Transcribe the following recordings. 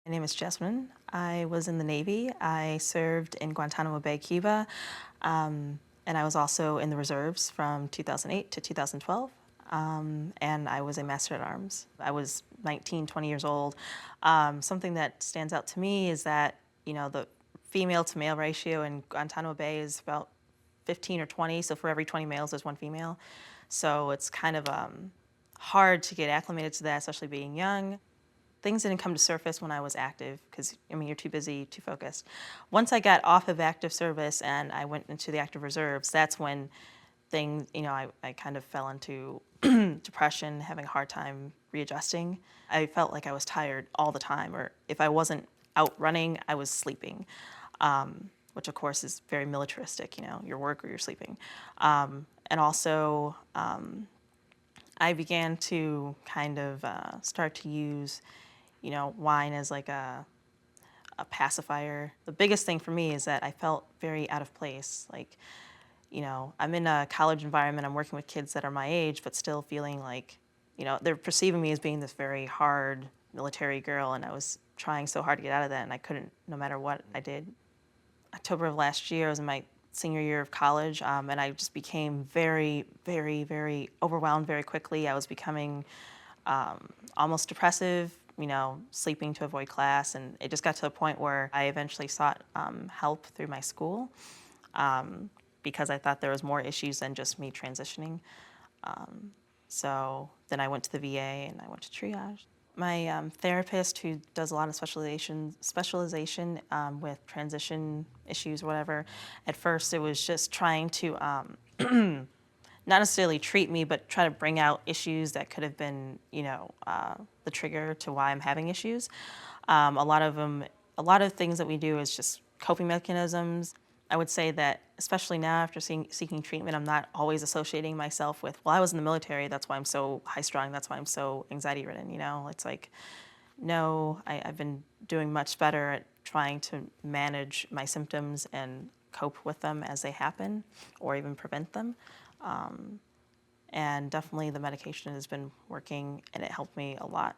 My name is Jasmine. I was in the Navy. I served in Guantanamo Bay, Cuba, and I was also in the reserves from 2008 to 2012. And I was a Master at Arms. I was 19, 20 years old. Something that stands out to me is that, the female to male ratio in Guantanamo Bay is about 15 or 20. So for every 20 males, there's one female. So it's kind of hard to get acclimated to that, especially being young. Things didn't come to surface when I was active because, you're too busy, too focused. Once I got off of active service and I went into the active reserves, that's when things, I kind of fell into depression, having a hard time readjusting. I felt like I was tired all the time, or if I wasn't out running, I was sleeping, which of course is very militaristic, your work or you're sleeping. And also, I began to kind of start to use wine as like a pacifier. The biggest thing for me is that I felt very out of place. Like, I'm in a college environment, I'm working with kids that are my age, but still feeling like, they're perceiving me as being this very hard military girl, and I was trying so hard to get out of that, and I couldn't, no matter what I did. October of last year, I was in my senior year of college, and I just became very, very, very overwhelmed very quickly. I was becoming almost depressive, sleeping to avoid class, and it just got to a point where I eventually sought help through my school because I thought there was more issues than just me transitioning. So then I went to the VA and I went to triage. My therapist, who does a lot of specialization with transition issues or whatever, at first it was just trying to not necessarily treat me, but try to bring out issues that could have been, the trigger to why I'm having issues. A lot of things that we do is just coping mechanisms. I would say that, especially now after seeking treatment, I'm not always associating myself with, well, I was in the military, that's why I'm so high-strung, that's why I'm so anxiety-ridden, It's like, no, I've been doing much better at trying to manage my symptoms and cope with them as they happen, or even prevent them. And definitely the medication has been working, and it helped me a lot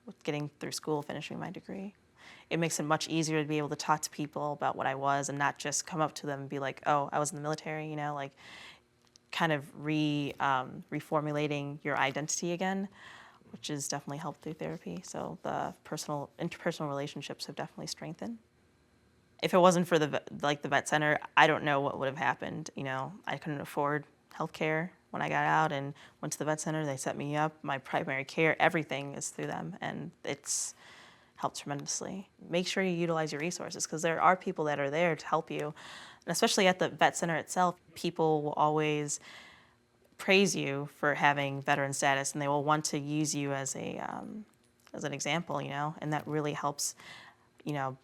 with getting through school, finishing my degree. It makes it much easier to be able to talk to people about what I was and not just come up to them and be like, oh, I was in the military, like kind of reformulating your identity again, which has definitely helped through therapy. So the interpersonal relationships have definitely strengthened. If it wasn't for the vet center, I don't know what would have happened. I couldn't afford healthcare when I got out and went to the vet center. They set me up. My primary care, everything is through them, and it's helped tremendously. Make sure you utilize your resources because there are people that are there to help you. And especially at the vet center itself, people will always praise you for having veteran status, and they will want to use you as an example, and that really helps,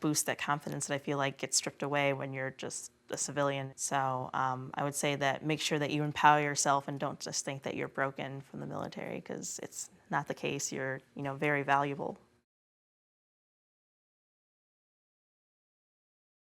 boost that confidence that I feel like gets stripped away when you're just a civilian. So I would say that make sure that you empower yourself and don't just think that you're broken from the military, because it's not the case. You're, very valuable.